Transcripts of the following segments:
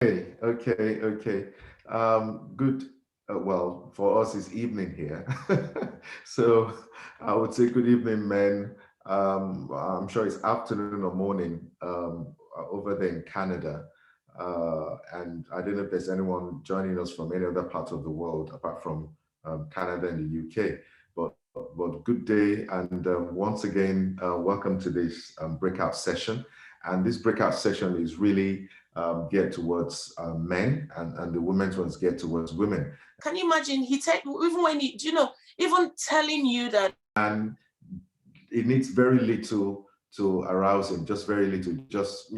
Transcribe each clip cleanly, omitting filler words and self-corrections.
Okay. Good. Well, for us, it's evening here. So I would say good evening, men. I'm sure it's afternoon or morning over there in Canada. And I don't know if there's anyone joining us from any other part of the world apart from Canada and the UK. But good day. And once again, welcome to this breakout session. And this breakout session is really geared towards men, and the women's ones geared towards women. Can you imagine? Even when he, even telling you that. And it needs very little to arouse him, just very little. Just,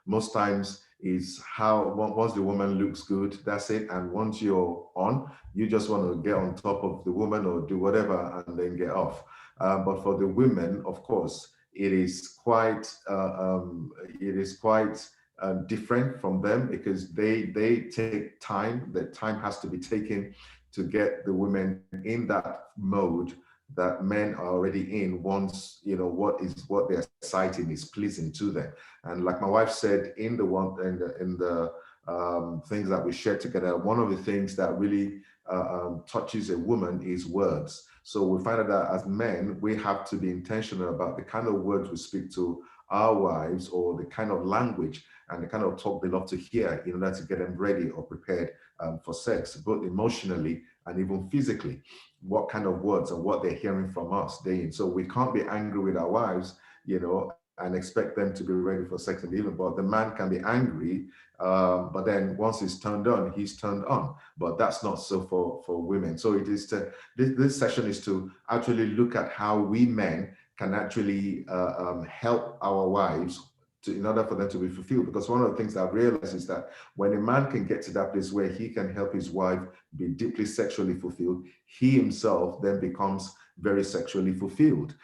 most times is how once the woman looks good, that's it. And once you're on, you just want to get on top of the woman or do whatever and then get off. But for the women, of course, it is quite different from them because they take time. The time has to be taken to get the women in that mode that men are already in once what they're citing is pleasing to them. And like my wife said in the things that we shared together, one of the things that really touches a woman is words. So we find out that as men, we have to be intentional about the kind of words we speak to our wives, or the kind of language and the kind of talk they love to hear in order to get them ready or prepared for sex, both emotionally and even physically. What kind of words and what they're hearing from us day in. So we can't be angry with our wives, and expect them to be ready for sex in the evening. But the man can be angry, but then once he's turned on, he's turned on. But that's not so for women. So it is this session is to actually look at how we men can actually help our wives in order for them to be fulfilled. Because one of the things I've realized is that when a man can get to that place where he can help his wife be deeply sexually fulfilled, he himself then becomes very sexually fulfilled.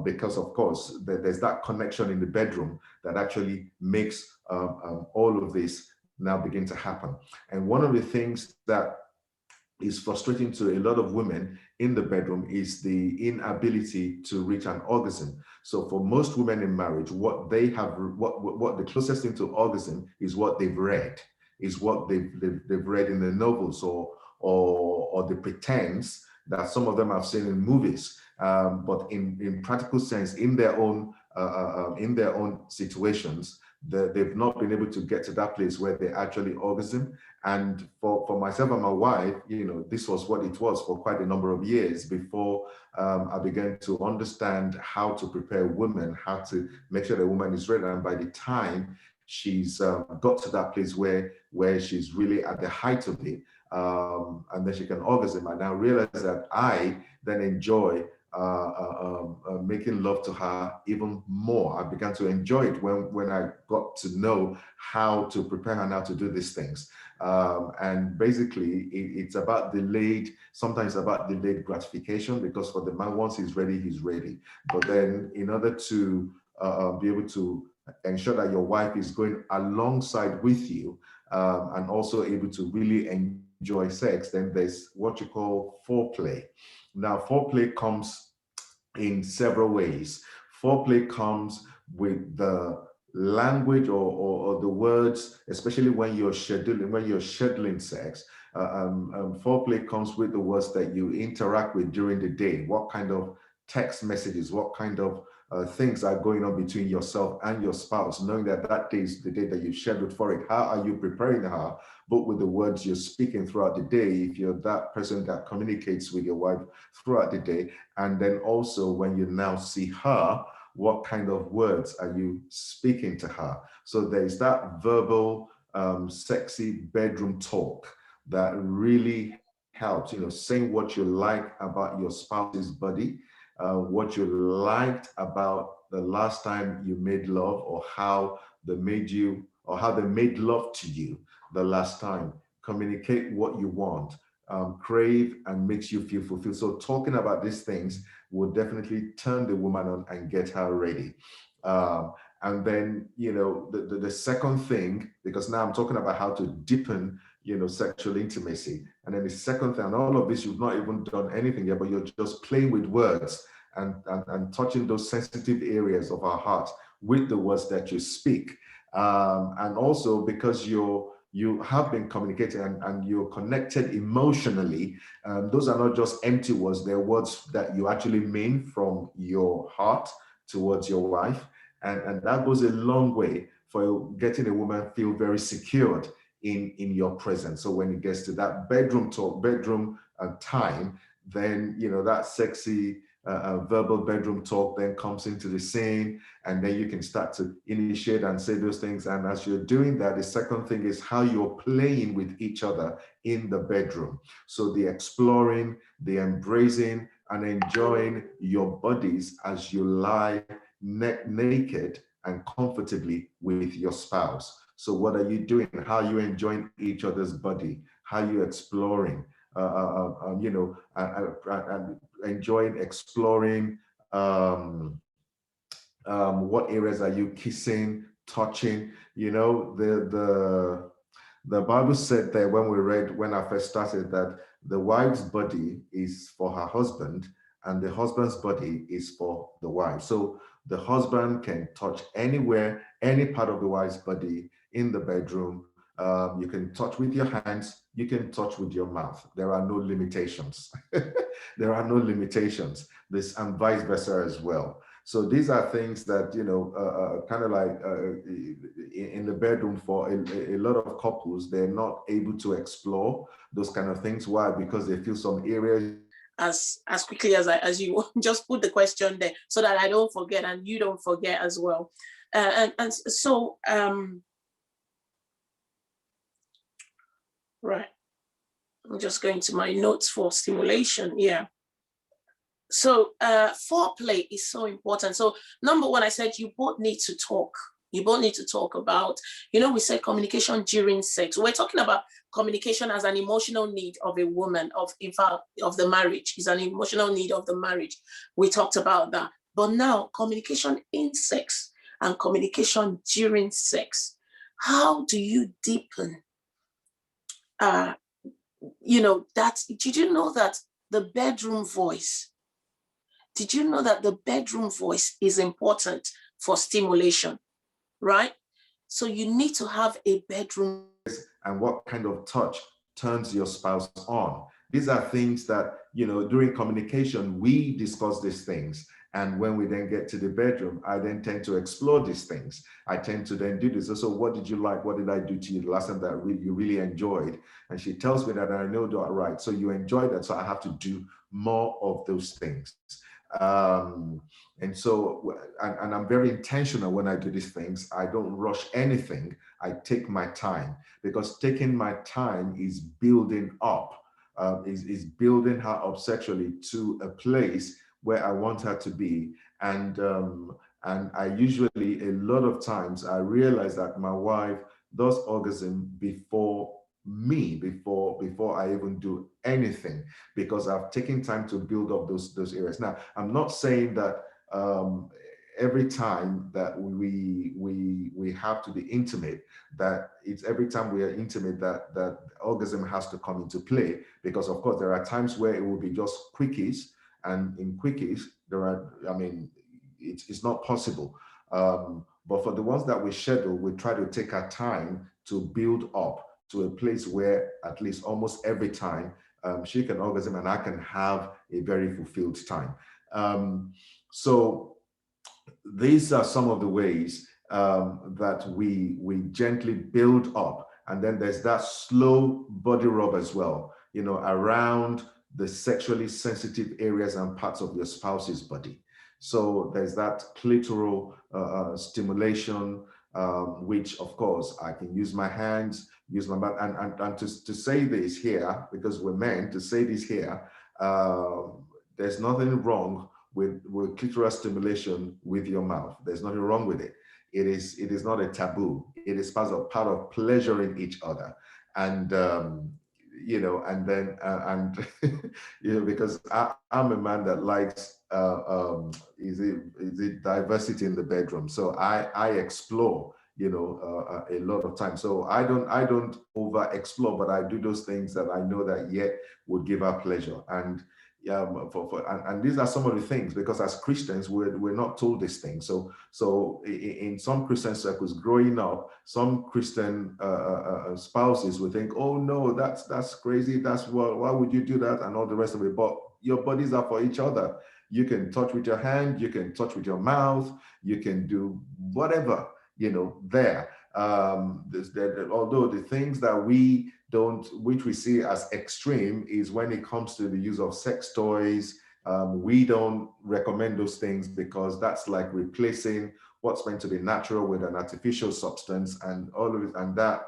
Because of course, there's that connection in the bedroom that actually makes all of this now begin to happen. And one of the things that is frustrating to a lot of women in the bedroom is the inability to reach an orgasm. So for most women in marriage, what the closest thing to orgasm is what they've read, is what they've read in the novels, or the pretense that some of them have seen in movies. But in practical sense, in their own situations, they've not been able to get to that place where they actually orgasm. And for myself and my wife, this was what it was for quite a number of years before I began to understand how to prepare women, how to make sure the woman is ready. And by the time she's got to that place where she's really at the height of it, and then she can orgasm, I now realize that I then enjoy making love to her even more. I began to enjoy it when I got to know how to prepare her now to do these things. And basically, it's about sometimes about delayed gratification, because for the man, once he's ready. But then in order to be able to ensure that your wife is going alongside with you, and also able to really enjoy sex, then there's what you call foreplay. Now, foreplay comes in several ways. Foreplay comes with the language, or the words, especially when you're scheduling sex. Foreplay comes with the words that you interact with during the day. What kind of text messages, what kind of things are going on between yourself and your spouse, knowing that that day is the day that you've scheduled for it. How are you preparing her, both with the words you're speaking throughout the day, if you're that person that communicates with your wife throughout the day, and then also when you now see her, what kind of words are you speaking to her? So there's that verbal, sexy bedroom talk that really helps, saying what you like about your spouse's body, what you liked about the last time you made love, or how they made love to you the last time. Communicate what you want, crave, and makes you feel fulfilled. So talking about these things will definitely turn the woman on and get her ready. And then, the second thing, because now I'm talking about how to deepen, sexual intimacy. And then the second thing, and all of this, you've not even done anything yet, but you're just playing with words and touching those sensitive areas of our heart with the words that you speak. And also because you have been communicating and you're connected emotionally. Those are not just empty words, they're words that you actually mean from your heart towards your wife. And that goes a long way for getting a woman feel very secured in your presence. So when it gets to that bedroom talk, bedroom time, then that sexy verbal bedroom talk then comes into the scene, and then you can start to initiate and say those things. And as you're doing that, the second thing is how you're playing with each other in the bedroom. So the exploring, the embracing, and enjoying your bodies as you lie naked and comfortably with your spouse. So what are you doing? How are you enjoying each other's body? How are you exploring? And enjoying exploring. What areas are you kissing, touching? The Bible said that when I first started, that the wife's body is for her husband and the husband's body is for the wife. So the husband can touch anywhere, any part of the wife's body in the bedroom. You can touch with your hands, you can touch with your mouth. There are no limitations. There are no limitations. This and vice versa as well. So these are things that, kind of like in the bedroom for a lot of couples, they're not able to explore those kind of things. Why? Because they feel some areas. As quickly as you just put the question there so that I don't forget and you don't forget as well. So, right. I'm just going to my notes for stimulation. Yeah. So foreplay is so important. So number one, I said you both need to talk. You both need to talk about, we said communication during sex. We're talking about communication as an emotional need of a woman, in fact, of the marriage. Is an emotional need of the marriage. We talked about that. But now communication in sex and communication during sex. How do you deepen that? Did you know that the bedroom voice, did you know that the bedroom voice is important for stimulation, right? So you need to have a bedroom. And what kind of touch turns your spouse on? These are things that, during communication, we discuss these things. And when we then get to the bedroom, I then tend to explore these things. I tend to then do this. So what did you like? What did I do to you the last time that you really enjoyed? And she tells me that, and I know that, right. So you enjoyed that. So I have to do more of those things. And so, and I'm very intentional when I do these things. I don't rush anything. I take my time, because taking my time is building up, is building her up sexually to a place where I want her to be. And I usually, a lot of times, I realize that my wife does orgasm before me, before I even do anything, because I've taken time to build up those areas. Now, I'm not saying that every time that we have to be intimate, that it's every time we are intimate that orgasm has to come into play, because of course there are times where it will be just quickies, and in quickies it's not possible. But for the ones that we schedule, we try to take our time to build up to a place where at least almost every time she can orgasm and I can have a very fulfilled time. So these are some of the ways that we gently build up. And then there's that slow body rub as well, around the sexually sensitive areas and parts of your spouse's body. So there's that clitoral stimulation, which of course I can use my hands, use my mouth, and to say this here, because we're meant to say this here, there's nothing wrong with clitoral stimulation with your mouth. There's nothing wrong with it. It is not a taboo. It is part of pleasuring each other. And and then because I'm a man that likes is it diversity in the bedroom. So I explore a lot of time. So I don't over explore, but I do those things that I know that yet would give her pleasure. And and these are some of the things, because as Christians we're not told these things. So in some Christian circles growing up, some Christian spouses would think, oh no, that's crazy, that's why would you do that, and all the rest of it. But your bodies are for each other. You can touch with your hand, you can touch with your mouth, you can do whatever, there. Although the things that which we see as extreme, is when it comes to the use of sex toys. We don't recommend those things, because that's like replacing what's meant to be natural with an artificial substance, and all of it, and that,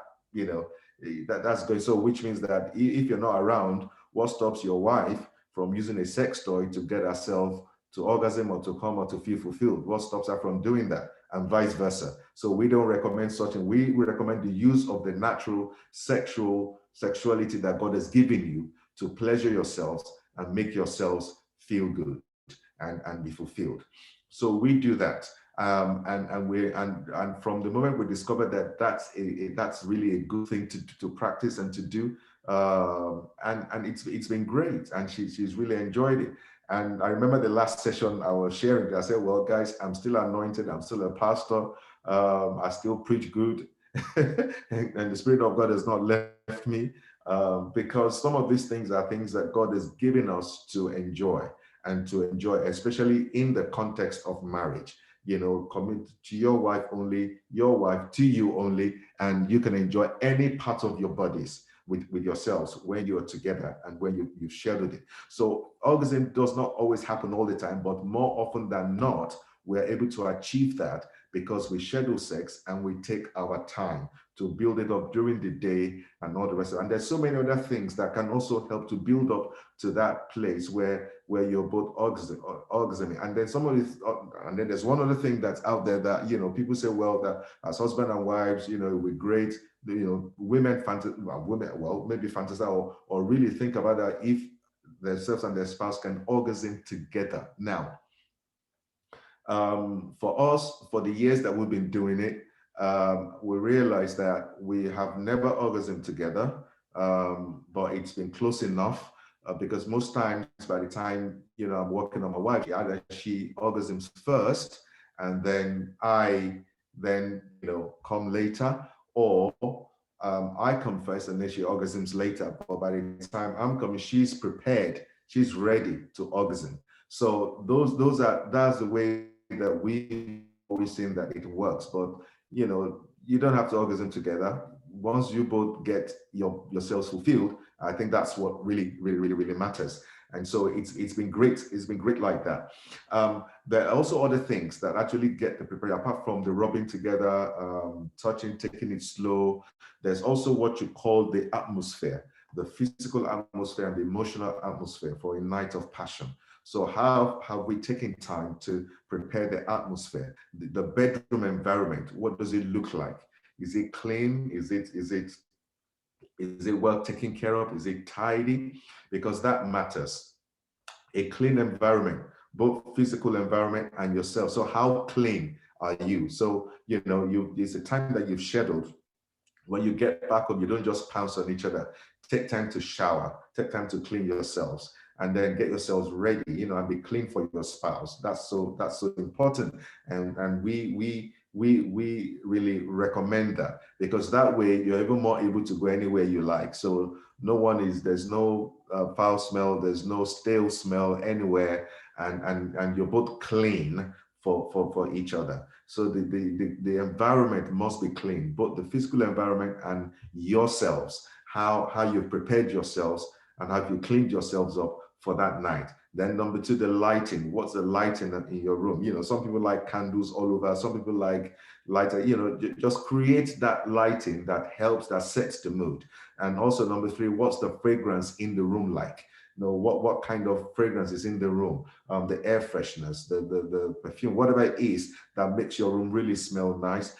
that's going. So which means that if you're not around, what stops your wife from using a sex toy to get herself to orgasm or to come or to feel fulfilled? What stops her from doing that? And vice versa. So we don't recommend such, and we recommend the use of the natural sexuality that God has given you to pleasure yourselves and make yourselves feel good and be fulfilled. So we do that. And from the moment we discovered that that's really a good thing to practice and to do, and it's been great, and she's really enjoyed it. And I remember the last session I was sharing, I said, well, guys, I'm still anointed, I'm still a pastor, I still preach good, and the Spirit of God has not left me, because some of these things are things that God has given us to enjoy, especially in the context of marriage. Commit to your wife only, your wife to you only, and you can enjoy any part of your bodies with yourselves when you're together and when you've shared it. So orgasm does not always happen all the time, but more often than not, we're able to achieve that because we schedule sex and we take our time to build it up during the day and all the rest of it. And there's so many other things that can also help to build up to that place where you're both orgasming. And then and then there's one other thing that's out there that, people say, well, that as husband and wives, we're great. Women maybe fantasize or really think about that if themselves and their spouse can orgasm together. Now, for us, for the years that we've been doing it, we realized that we have never orgasmed together, but it's been close enough, because most times by the time, I'm working on my wife, either she orgasms first and then I come later, or I come first and then she orgasms later. But by the time I'm coming, she's prepared, she's ready to orgasm. So that's the way that we always seen that it works. But you don't have to orgasm together. Once you both get yourselves fulfilled, I think that's what really matters. And so it's been great. It's been great like that. There are also other things that actually get the preparation, apart from the rubbing together, touching, taking it slow. There's also what you call the atmosphere, the physical atmosphere and the emotional atmosphere for a night of passion. So how have we taken time to prepare the atmosphere, the bedroom environment? What does it look like? Is it clean? Is it well taken care of? Is it tidy? Because that matters. A clean environment, both physical environment and yourself. So how clean are you? So, it's a time that you've scheduled. When you get back home, you don't just pounce on each other. Take time to shower, take time to clean yourselves, and then get yourselves ready, and be clean for your spouse. That's so important. And we really recommend that, because that way you're even more able to go anywhere you like. So there's no foul smell, there's no stale smell anywhere, and you're both clean for each other. So the environment must be clean, both the physical environment and yourselves, how you've prepared yourselves and how you cleaned yourselves up for that night. Then number two, the lighting. What's the lighting in your room? Some people like candles all over. Some people like lighter, just create that lighting that helps, that sets the mood. And also number three, what's the fragrance in the room like? What kind of fragrance is in the room? The air freshness, the perfume, whatever it is that makes your room really smell nice.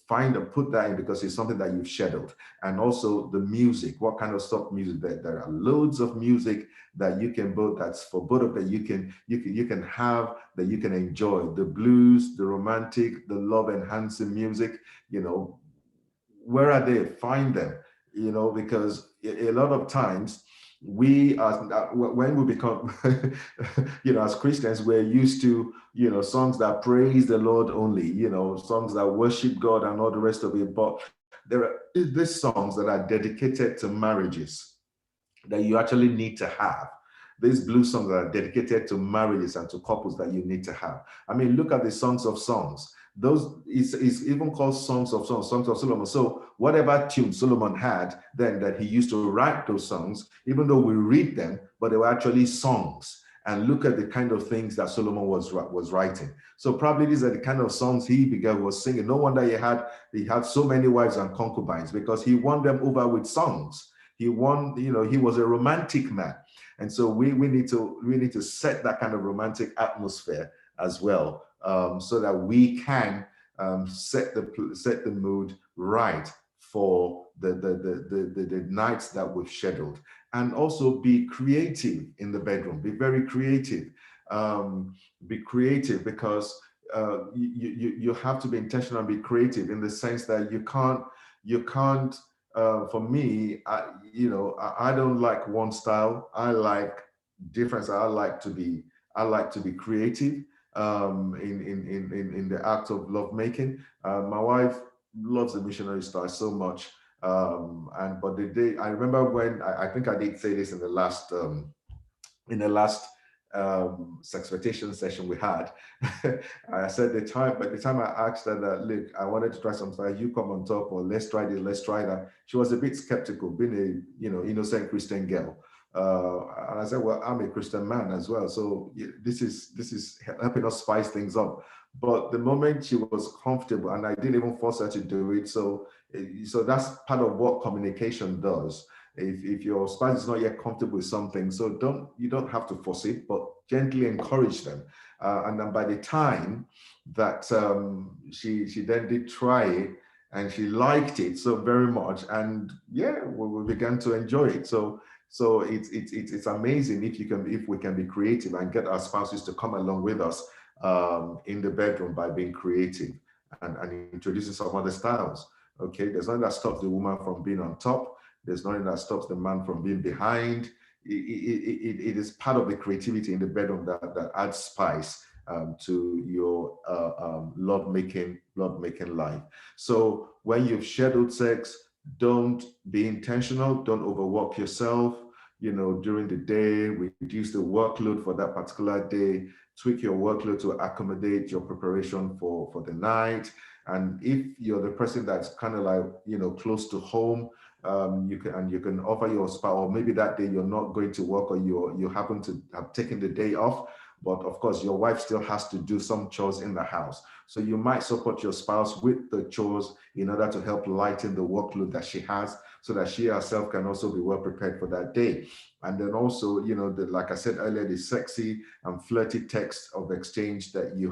Find and put that in, because it's something that you've scheduled. And also the music, what kind of soft music? There are loads of music that you can that's for both of them. You can have, that you can enjoy, the blues, the romantic, the love enhancing music. Where are they? Find them. Because a lot of times, we as when we become as Christians, we're used to songs that praise the Lord only, songs that worship God and all the rest of it. But there are these songs that are dedicated to marriages that you actually need to have. These blue songs that are dedicated to marriages and to couples that you need to have. I mean, look at the Songs of Songs. Those is even called Songs of Songs, Songs of Solomon. So whatever tune Solomon had then that he used to write those songs, even though we read them, but they were actually songs. And look at the kind of things that Solomon was writing. So probably these are the kind of songs he began was singing. No wonder he had so many wives and concubines, because he won them over with songs. He won, he was a romantic man. And so we need to set that kind of romantic atmosphere as well, so that we can set the mood right for the nights that we've scheduled. And also be creative in the bedroom. Be very creative. Be creative, because you have to be intentional and be creative, in the sense that you can't. For me, I don't like one style. I like difference. I like to be creative in the act of lovemaking. My wife loves the missionary style so much. But the day I remember when I think I did say this in the last SEXPECTATION session we had. I said by the time I asked her that, look, I wanted to try something, you come on top, or let's try this, let's try that. She was a bit skeptical, being a innocent Christian girl. And I said, well, I'm a Christian man as well, so this is helping us spice things up. But the moment she was comfortable, and I didn't even force her to do it, so that's part of what communication does. If your spouse is not yet comfortable with something, so you don't have to force it, but gently encourage them. And then by the time that she then did try it, and she liked it so very much, and we began to enjoy it. So it's amazing if we can be creative and get our spouses to come along with us in the bedroom by being creative and introducing some other styles. Okay, there's nothing that stops the woman from being on top. There's nothing that stops the man from being behind. It is part of the creativity in the bedroom that adds spice to your love-making life. So when you've scheduled sex, don't be intentional. Don't overwork yourself. During the day, reduce the workload for that particular day. Tweak your workload to accommodate your preparation for the night. And if you're the person that's kind of like, close to home, you can offer your spouse, or maybe that day you're not going to work, or you happen to have taken the day off, but of course your wife still has to do some chores in the house. So you might support your spouse with the chores in order to help lighten the workload that she has, so that she herself can also be well prepared for that day. And then also, like I said earlier, the sexy and flirty text of exchange that you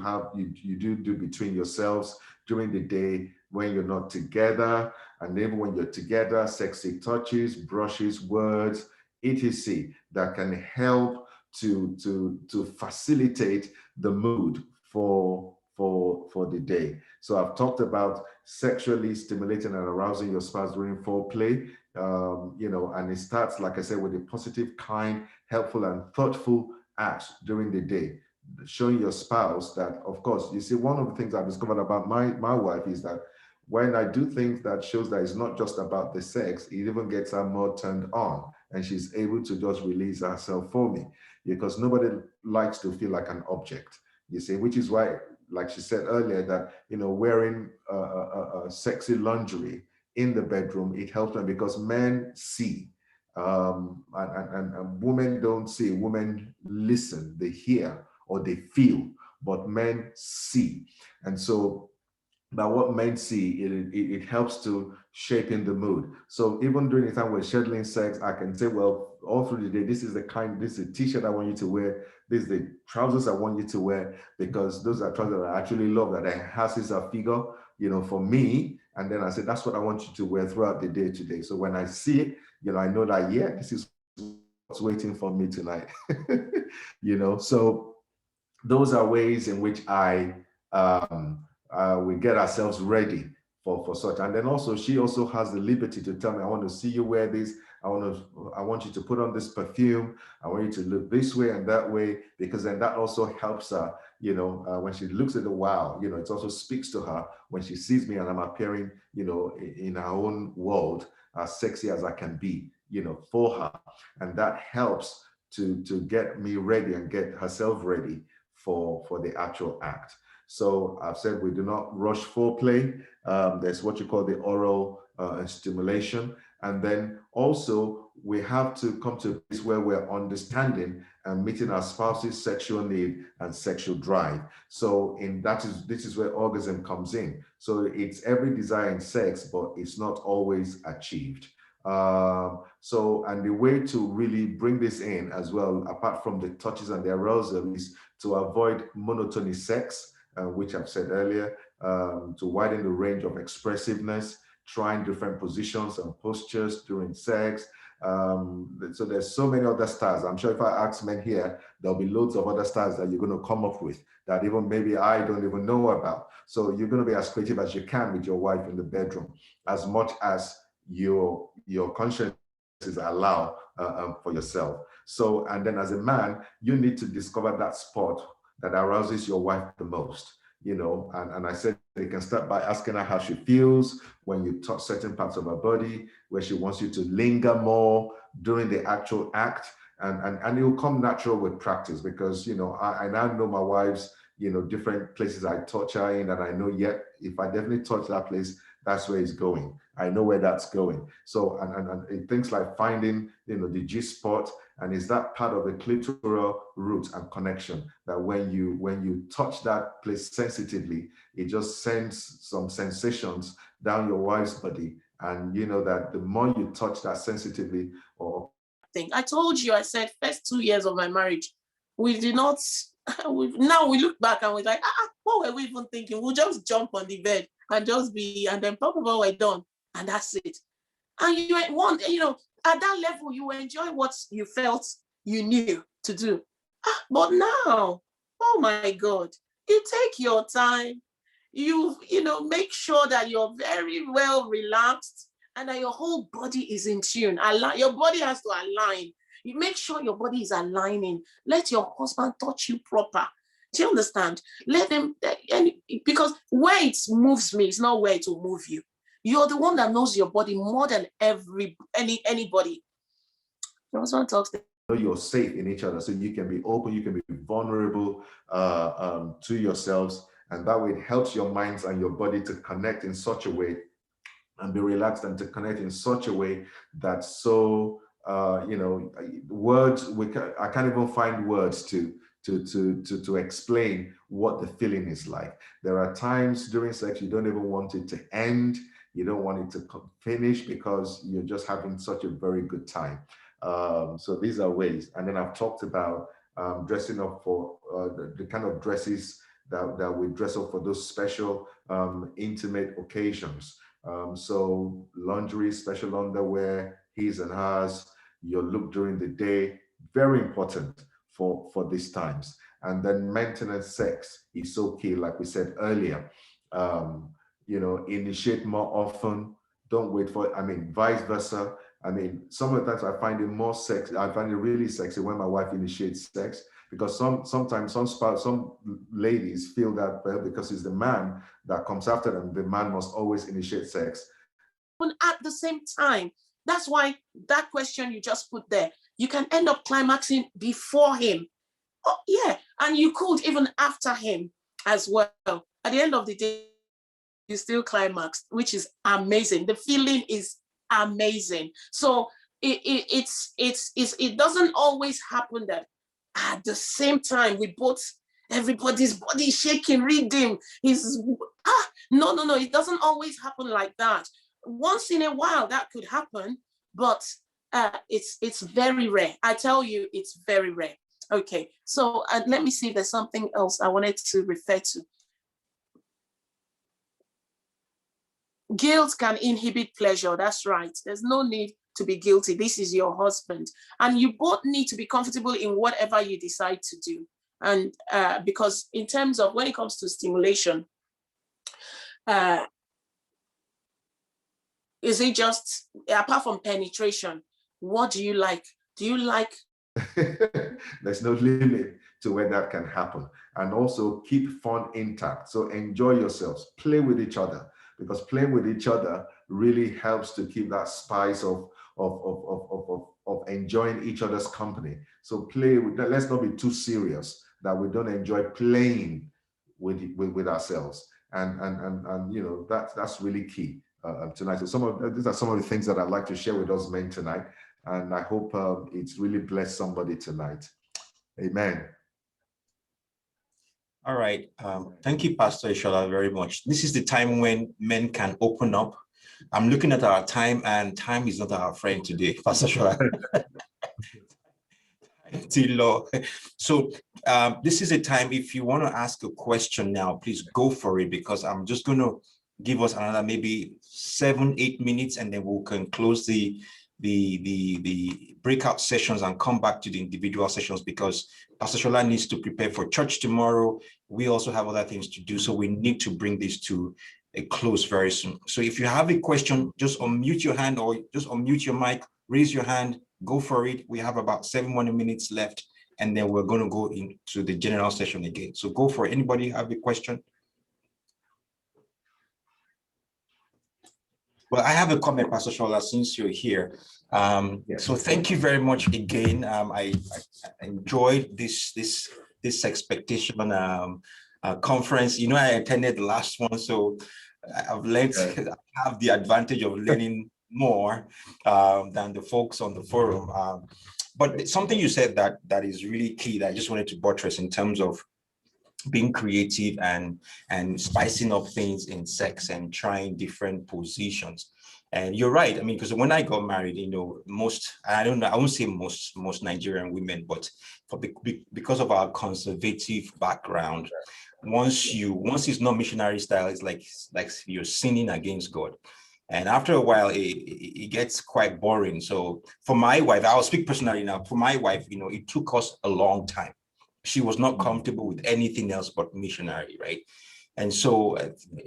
do between yourselves during the day when you're not together, and even when you're together, sexy touches, brushes, words, etc., that can help to facilitate the mood for the day. So I've talked about sexually stimulating and arousing your spouse during foreplay, and it starts, like I said, with a positive, kind, helpful, and thoughtful acts during the day, showing your spouse that, of course, you see, one of the things I've discovered about my wife is that when I do things that shows that it's not just about the sex, it even gets her more turned on, and she's able to just release herself for me, because nobody likes to feel like an object, you see, which is why, like she said earlier, that, wearing sexy lingerie in the bedroom, it helps them, because men see, and women don't see. Women listen, they hear, or they feel, but men see. And so by what men see, it helps to shape in the mood. So even during the time we're scheduling sex, I can say, well, all through the day, this is the t-shirt I want you to wear, this is the trousers I want you to wear, because those are trousers that I actually love, that enhances our figure, for me. And then I said, that's what I want you to wear throughout the day today. So when I see it, I know that, this is what's waiting for me tonight. So those are ways in which we get ourselves ready for such. And then also, she also has the liberty to tell me, I want to see you wear this. I want you to put on this perfume. I want you to look this way and that way, because then that also helps her, when she looks at the wow, it also speaks to her when she sees me and I'm appearing, in her own world, as sexy as I can be, for her. And that helps to get me ready and get herself ready for the actual act. So I've said we do not rush foreplay. There's what you call the oral stimulation. And then also we have to come to a place where we're understanding and meeting our spouse's sexual need and sexual drive. So this is where orgasm comes in. So it's every desire in sex, but it's not always achieved. And the way to really bring this in as well, apart from the touches and the arousal, is to avoid monotony sex, which I've said earlier, to widen the range of expressiveness, trying different positions and postures during sex. So there's so many other styles. I'm sure if I ask men here, there'll be loads of other styles that you're going to come up with that even maybe I don't even know about. So you're going to be as creative as you can with your wife in the bedroom, as much as your consciences allow for yourself. So, and then as a man, you need to discover that spot that arouses your wife the most. And I said you can start by asking her how she feels when you touch certain parts of her body, where she wants you to linger more during the actual act. And it will come natural with practice, because, I now know my wife's, different places I touch her in, and I know yet if I definitely touch that place, that's where it's going. I know where that's going. So, and things like finding, the G spot, and is that part of the clitoral root and connection that when you touch that place sensitively, it just sends some sensations down your wife's body. And that the more you touch that sensitively, or I told you, I said, first 2 years of my marriage, we did not, now we look back and we're like, what were we even thinking? We'll just jump on the bed and just be, and then probably we're done. And that's it. And you want, at that level, you enjoy what you felt you knew to do. But now, oh my God, you take your time. You make sure that you're very well relaxed and that your whole body is in tune. Your body has to align. You make sure your body is aligning. Let your husband touch you proper. Do you understand? Let them, because where it moves me is not where it will move you. You're the one that knows your body more than anybody. Your husband talks. You're safe in each other, so you can be open, you can be vulnerable to yourselves, and that way it helps your minds and your body to connect in such a way and be relaxed, and to connect in such a way that words, I can't even find words to explain what the feeling is like. There are times during sex you don't even want it to end. You don't want it to finish because you're just having such a very good time. So these are ways. And then I've talked about dressing up for the kind of dresses that we dress up for those special intimate occasions. So lingerie, special underwear, his and hers, your look during the day, very important for these times. And then maintenance sex is so key, like we said earlier. Initiate more often. Don't wait for it. Vice versa. Some of the times I find it more sexy. I find it really sexy when my wife initiates sex, because sometimes some ladies feel that, well, because it's the man that comes after them, the man must always initiate sex. At the same time, that's why that question you just put there, you can end up climaxing before him. Oh, yeah, and you could even after him as well. At the end of the day, you still climax, which is amazing. The feeling is amazing. So it doesn't always happen that at the same time we both, everybody's body shaking, rhythm is no, it doesn't always happen like that. Once in a while that could happen, but it's very rare. I tell you, it's very rare. Okay, so let me see if there's something else I wanted to refer to. Guilt can inhibit pleasure. That's right. There's no need to be guilty. This is your husband. And you both need to be comfortable in whatever you decide to do. And because in terms of when it comes to stimulation, Is it just, apart from penetration, what do you like? Do you like? There's no limit to where that can happen. And also keep fun intact. So enjoy yourselves, play with each other, because playing with each other really helps to keep that spice of enjoying each other's company. So play with that. Let's not be too serious that we don't enjoy playing with ourselves. And you know, that's really key tonight. So these are some of the things that I'd like to share with us men tonight. And I hope it's really blessed somebody tonight. Amen. All right. Thank you, Pastor Ishola, very much. This is the time when men can open up. I'm looking at our time, and time is not our friend today, Pastor Ishola. So this is a time, if you want to ask a question now, please go for it, because I'm just going to give us another maybe 7-8 minutes, and then we can close the breakout sessions and come back to the individual sessions, because Pastor Shola needs to prepare for church tomorrow. We also have other things to do, so we need to bring this to a close very soon. So if you have a question, just unmute your hand or just unmute your mic, raise your hand, go for it. We have about 7 more minutes left, and then we're going to go into the general session again. So go for it. Anybody have a question? Well, I have a comment, Pastor Shola, since you're here. Yes. So thank you very much again. I enjoyed this expectation conference. You know, I attended the last one, so I've learned, I have the advantage of learning more than the folks on the forum. But something you said that is really key that I just wanted to buttress in terms of being creative and spicing up things in sex and trying different positions. And you're right. I mean, because when I got married, you know, I won't say most Nigerian women, but because of our conservative background, once it's not missionary style, it's like you're sinning against God. And after a while, it gets quite boring. So for my wife, I'll speak personally now. For my wife, you know, it took us a long time. She was not comfortable with anything else but missionary, right? And so,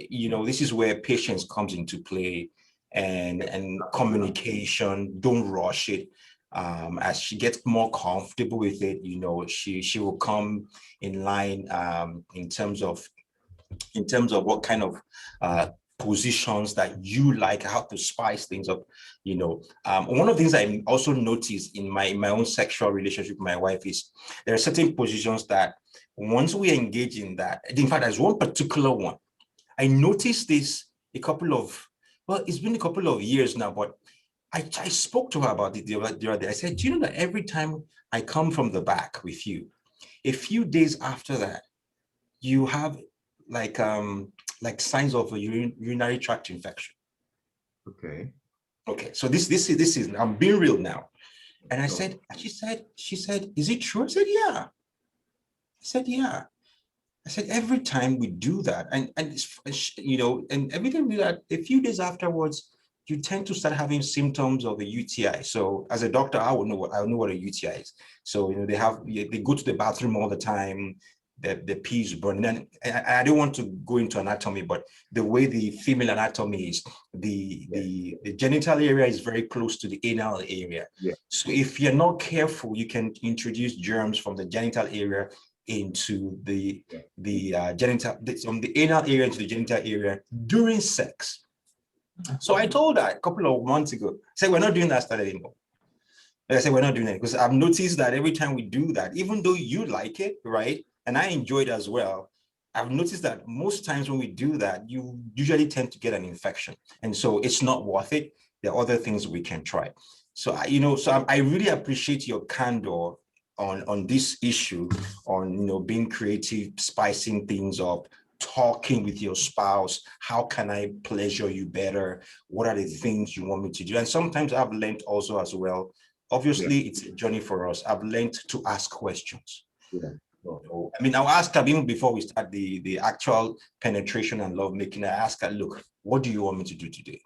you know, this is where patience comes into play, and communication. Don't rush it. As she gets more comfortable with it, you know, she will come in line in terms of what kind of positions that you like, how to spice things up, you know. One of the things I also noticed in my own sexual relationship with my wife is there are certain positions that once we engage in that, in fact, there's one particular one. I noticed this it's been a couple of years now, but I spoke to her about it the other day. I said, do you know that every time I come from the back with you, a few days after that, you have like signs of a urinary tract infection. Okay. So this is I'm being real now. And I said, she said, is it true? I said, yeah. I said, every time we do that, and you know, and every time we do that, a few days afterwards, you tend to start having symptoms of a UTI. So as a doctor, I know what a UTI is. So, you know, they go to the bathroom all the time. The pee is burning. And I don't want to go into anatomy, but the way the female anatomy is, the genital area is very close to the anal area. Yeah. So if you're not careful, you can introduce germs from the genital area into the genital, from the anal area into the genital area during sex. So I told her a couple of months ago, I said, we're not doing that style anymore. I said, we're not doing it because I've noticed that every time we do that, even though you like it, right? And I enjoy it as well. I've noticed that most times when we do that, you usually tend to get an infection. And so it's not worth it. There are other things we can try. So, I really appreciate your candor on this issue, on, you know, being creative, spicing things up, talking with your spouse. How can I pleasure you better? What are the things you want me to do? And sometimes I've learned also as well. Obviously, it's a journey for us. I've learned to ask questions. Yeah. So, I mean, I'll ask her even before we start the actual penetration and love making. I ask her, look, what do you want me to do today?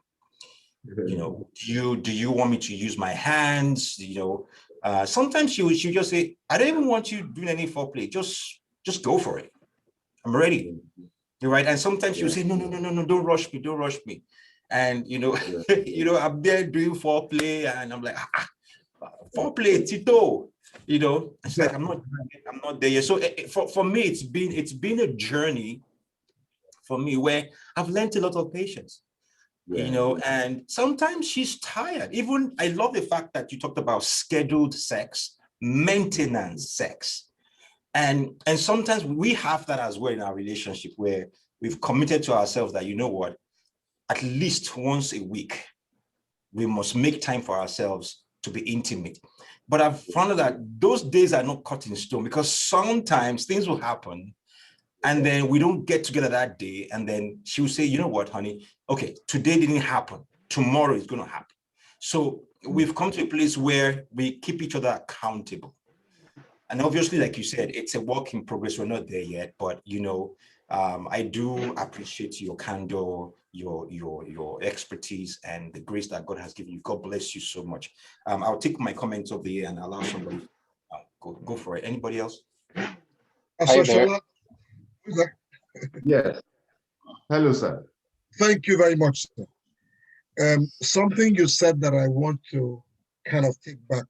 You know, do you want me to use my hands? You know, sometimes she'll just say, I don't even want you doing any foreplay. Just go for it. I'm ready. You're right. And sometimes she'll say, no, don't rush me. And I'm there doing foreplay, and I'm like, foreplay, Tito. It's like I'm not there yet. So for me, it's been a journey for me where I've learned a lot of patience. And sometimes she's tired. Even I love the fact that you talked about scheduled sex, maintenance sex. And sometimes we have that as well in our relationship, where we've committed to ourselves that, what, at least once a week, we must make time for ourselves to be intimate. But I've found that those days are not cut in stone, because sometimes things will happen and then we don't get together that day. And then she will say, you know what, honey, okay, today didn't happen. Tomorrow is going to happen. So we've come to a place where we keep each other accountable. And obviously, like you said, it's a work in progress. We're not there yet, but I do appreciate your candor, your expertise, and the grace that God has given you. God bless you so much. I'll take my comments over here and allow somebody go for it. Anybody else? Hi there. Yes. Hello, sir. Thank you very much, sir. Something you said that I want to kind of take back.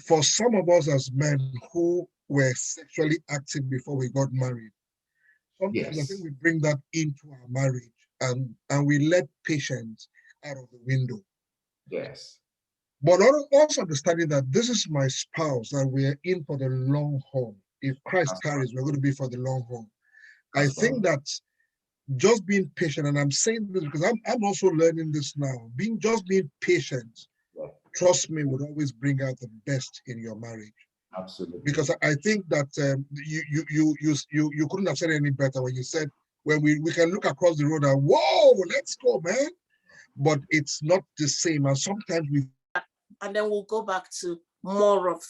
For some of us as men who were sexually active before we got married, sometimes I think we bring that into our marriage and we let patience out of the window. Yes. But also understanding that this is my spouse and we're in for the long haul. If Christ carries, we're going to be for the long haul. I think that just being patient, and I'm saying this because I'm also learning this now, being patient, trust me, would always bring out the best in your marriage. Absolutely. Because I think that you couldn't have said it any better when you said, when we can look across the road and, whoa, let's go, man. But it's not the same. And sometimes and then we'll go back to more of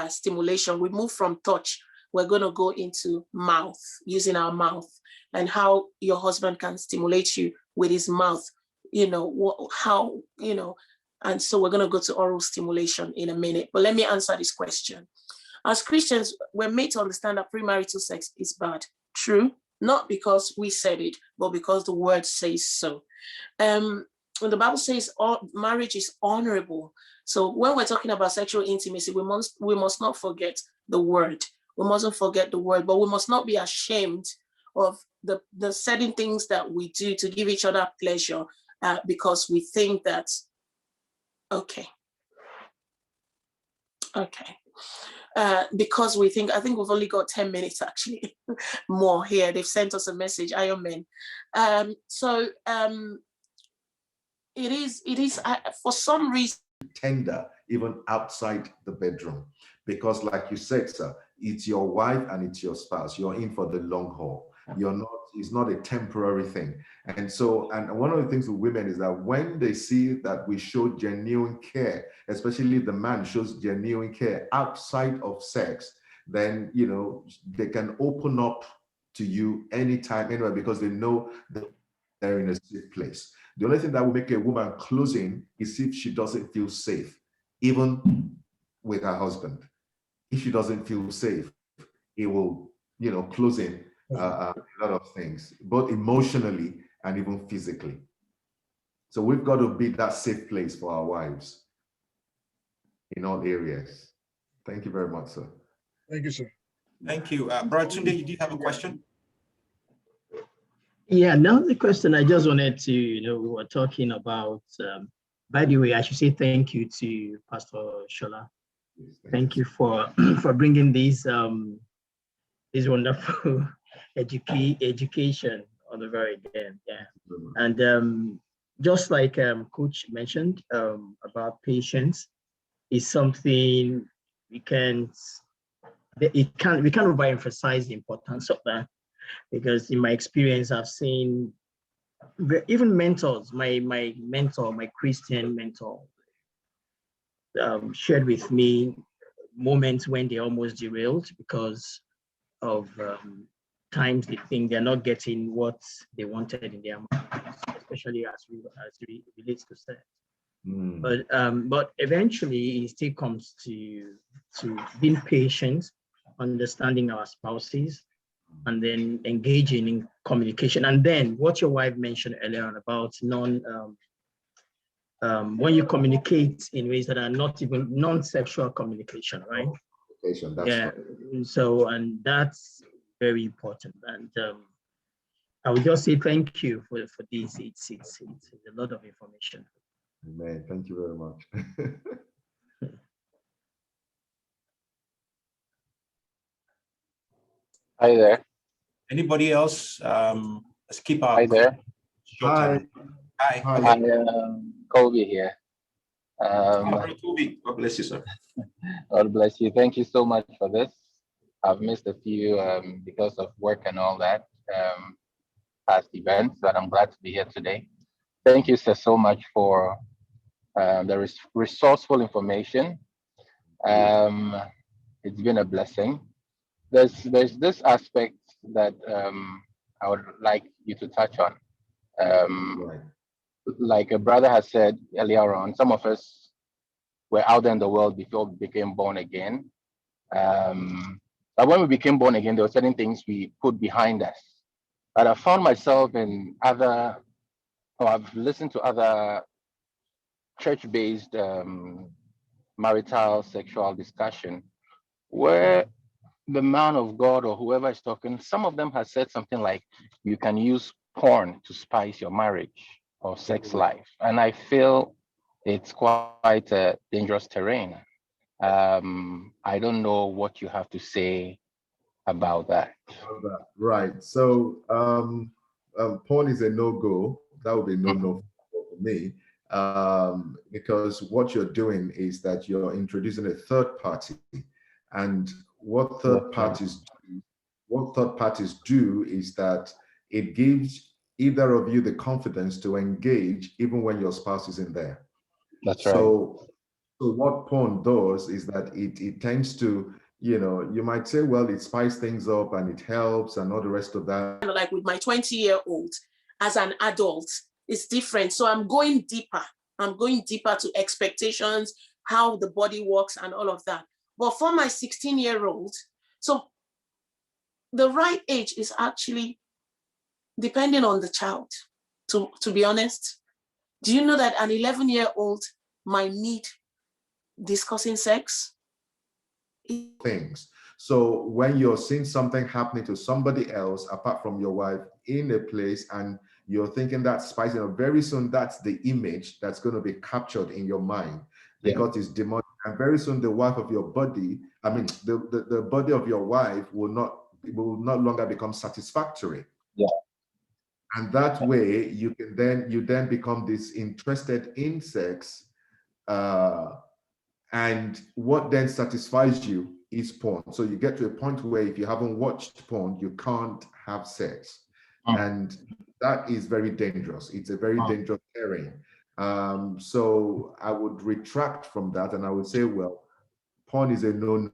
stimulation. We move from touch. We're going to go into mouth, using our mouth, and how your husband can stimulate you with his mouth, and so we're going to go to oral stimulation in a minute. But let me answer this question. As Christians, we're made to understand that premarital sex is bad. True, not because we said it, but because the word says so. When the Bible says marriage is honorable, so when we're talking about sexual intimacy, we must not forget the word. We mustn't forget the word, but we must not be ashamed of the certain things that we do to give each other pleasure, because we think that, okay. Because I think we've only got 10 minutes actually more here. They've sent us a message, Iron Man. It is for some reason tender even outside the bedroom, because like you said, sir, it's your wife and it's your spouse. You're in for the long haul. It's not a temporary thing. And one of the things with women is that when they see that we show genuine care, especially the man shows genuine care outside of sex, then they can open up to you anytime, anywhere, because they know that they're in a safe place. The only thing that will make a woman close in is if she doesn't feel safe, even with her husband. If she doesn't feel safe, it will, close in a lot of things, both emotionally and even physically. So we've got to be that safe place for our wives in all areas. Thank you very much, sir. Thank you, sir. Thank you. Brother Tunde, do you have a question? Yeah, now the question I just wanted to, we were talking about, by the way, I should say thank you to Pastor Ishola. Thank you for bringing this wonderful education on the very end. Yeah. And just like Coach mentioned about patience, is something we can't overemphasize the importance of that. Because in my experience, I've seen even mentors, my mentor, my Christian mentor, shared with me moments when they almost derailed because of times they think they're not getting what they wanted in their minds, especially as it relates to sex. But eventually it still comes to being patient, understanding our spouses, and then engaging in communication. And then what your wife mentioned earlier on about when you communicate in ways that are not even non-sexual communication, right? That's yeah. right. So, and that's very important. And I would just say thank you for this. It's a lot of information. Amen. Thank you very much. Hi there. Anybody else? Let's keep our Hi there. short time. Hi. Hi. I'm Colby here. Colby. God bless you, sir. God bless you. Thank you so much for this. I've missed a few because of work and all that, past events, but I'm glad to be here today. Thank you, sir, so much for the resourceful information. It's been a blessing. There's this aspect that I would like you to touch on. Right. Like a brother has said earlier on, some of us were out there in the world before we became born again. But when we became born again, there were certain things we put behind us. But I found myself in I've listened to other church-based marital sexual discussion where the man of God or whoever is talking, some of them has said something like, you can use porn to spice your marriage or sex life. And I feel it's quite a dangerous terrain. I don't know what you have to say about that. Right. So porn is a no-go. That would be no-no for me. Because what you're doing is that you're introducing a third party. And what third parties do is that it gives either of you the confidence to engage even when your spouse isn't there. That's right. So what porn does is that it tends to, you might say, well, it spices things up and it helps and all the rest of that. Like with my 20-year-old, as an adult, it's different. So I'm going deeper. I'm going deeper to expectations, how the body works and all of that. But for my 16-year-old, so the right age is actually depending on the child, to be honest. Do you know that an 11-year-old might need discussing sex? Things. So when you're seeing something happening to somebody else apart from your wife in a place and you're thinking that's spicing up, very soon that's the image that's going to be captured in your mind because it's demonic. And very soon the wife of your body, the body of your wife will not longer become satisfactory. Yeah. And that way you then become disinterested in sex. And what then satisfies you is porn. So you get to a point where if you haven't watched porn, you can't have sex. And that is very dangerous. It's a very dangerous terrain. So I would retract from that and I would say, well, porn is a no.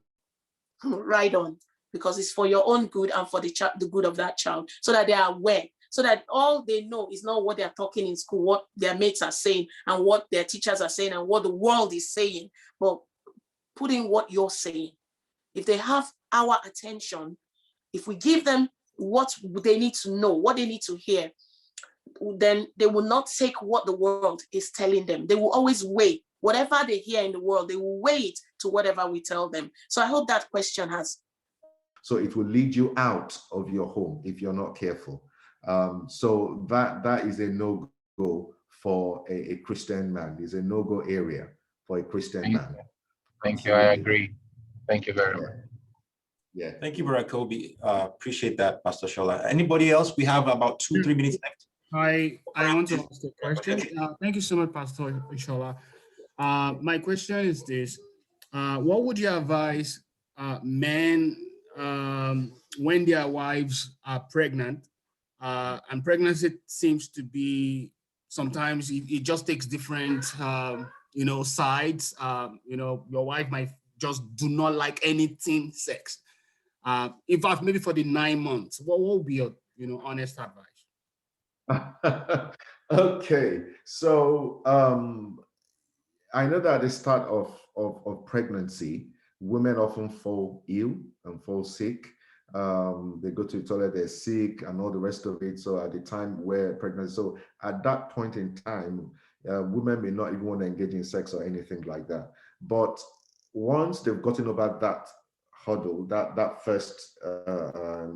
Right on, because it's for your own good and for the good of that child, so that they are aware, so that all they know is not what they're talking in school, what their mates are saying and what their teachers are saying and what the world is saying, but put in what you're saying. If they have our attention, if we give them what they need to know, what they need to hear, then they will not take what the world is telling them. They will always weigh whatever they hear in the world, they will weigh it to whatever we tell them. So I hope that question has. So it will lead you out of your home if you're not careful. So that is a no-go for a Christian man. It's a no-go area for a Christian man. Thank you. I agree. Thank you very much. Yeah. Thank you, Brother Kobe. Appreciate that, Pastor Ishola. Anybody else? We have about 2-3 minutes left. I want to ask a question. Thank you so much, Pastor Ishola. My question is this: what would you advise men when their wives are pregnant? And pregnancy seems to be sometimes it just takes different sides. Your wife might just do not like anything sex. In fact, maybe for the 9 months, what would be your honest advice? Okay, so I know that at the start of pregnancy, women often fall ill and fall sick. They go to the toilet, they're sick and all the rest of it. So at the time where pregnancy, so at that point in time, women may not even want to engage in sex or anything like that. But once they've gotten over that hurdle, that first,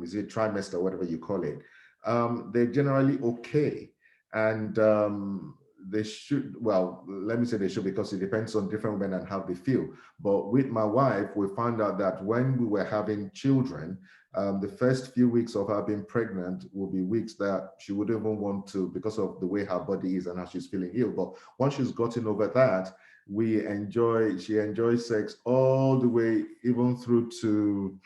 is it trimester, whatever you call it, they're generally okay. And they should, well, let me say they should, because it depends on different women and how they feel. But with my wife, we found out that when we were having children, the first few weeks of her being pregnant will be weeks that she wouldn't even want to, because of the way her body is and how she's feeling ill. But once she's gotten over that, she enjoys sex all the way, even through to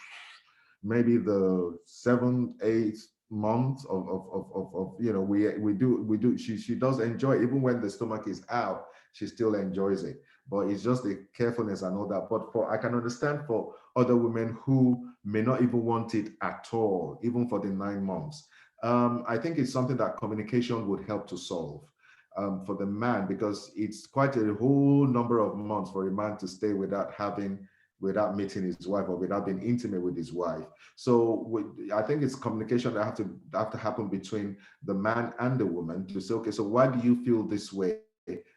maybe the 7th, 8th month of she does enjoy, even when the stomach is out, she still enjoys it. But it's just the carefulness and all that. But I can understand for other women who may not even want it at all, even for the 9 months. I think it's something that communication would help to solve. For the man, because it's quite a whole number of months for a man to stay without meeting his wife or without being intimate with his wife. So I think it's communication that have to happen between the man and the woman to say, okay, so why do you feel this way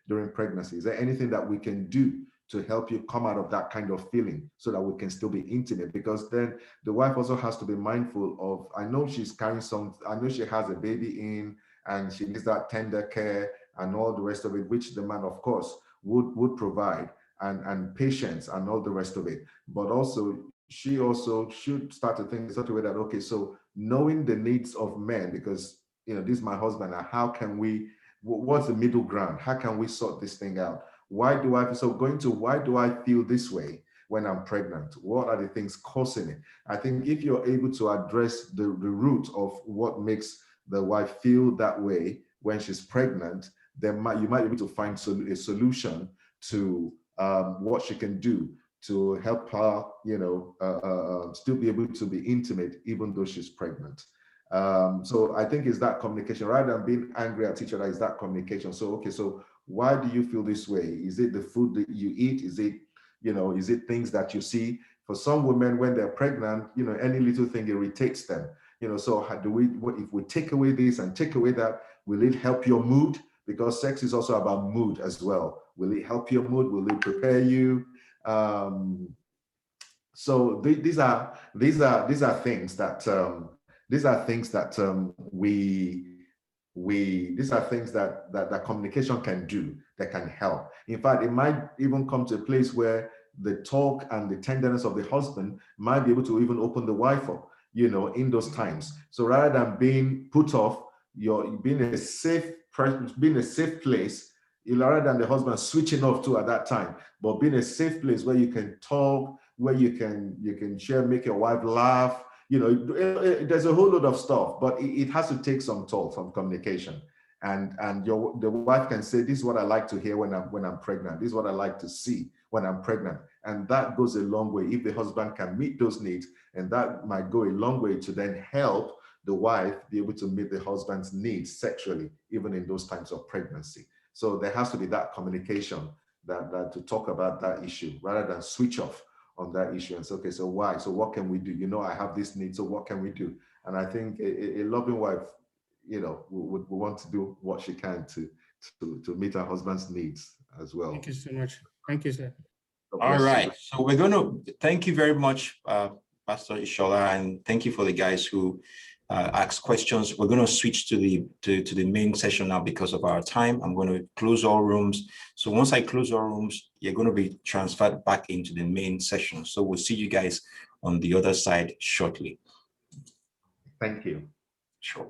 during pregnancy? Is there anything that we can do to help you come out of that kind of feeling so that we can still be intimate? Because then the wife also has to be mindful of, I know she's carrying I know she has a baby in, and she needs that tender care and all the rest of it, which the man, of course, would provide, and patience and all the rest of it. But also, she also should start to think in such a way that, okay, so knowing the needs of men, because, this is my husband, and how can we, what's the middle ground? How can we sort this thing out? Why do I feel this way when I'm pregnant? What are the things causing it? I think if you're able to address the root of what makes the wife feel that way when she's pregnant, then you might be able to find a solution to what she can do to help her, still be able to be intimate even though she's pregnant. So I think it's that communication, rather than being angry at each other, is that communication. So, okay, so why do you feel this way? Is it the food that you eat? Is it things that you see? For some women, when they're pregnant, any little thing irritates them. So how do if we take away this and take away that, will it help your mood? Because sex is also about mood as well. Will it help your mood? Will it prepare you? So these are things that that communication can do, that can help. In fact, it might even come to a place where the talk and the tenderness of the husband might be able to even open the wife up, in those times. So rather than being put off, you're being a safe place, rather than the husband switching off too at that time, but being a safe place where you can talk, where you can share, make your wife laugh. There's a whole lot of stuff, but it has to take some talk, some communication. And the wife can say, this is what I like to hear when I'm pregnant. This is what I like to see when I'm pregnant. And that goes a long way if the husband can meet those needs, and that might go a long way to then help the wife be able to meet the husband's needs sexually, even in those times of pregnancy. So there has to be that communication that to talk about that issue, rather than switch off on that issue and say, okay, so why? So what can we do? I have this need, so what can we do? And I think a loving wife, would want to do what she can to meet her husband's needs as well. Thank you so much. Thank you, sir. All right. So we're going to thank you very much, Pastor Ishola, and thank you for the guys who asked questions. We're going to switch to the main session now because of our time. I'm going to close all rooms. So once I close all rooms, you're going to be transferred back into the main session. So we'll see you guys on the other side shortly. Thank you. Sure.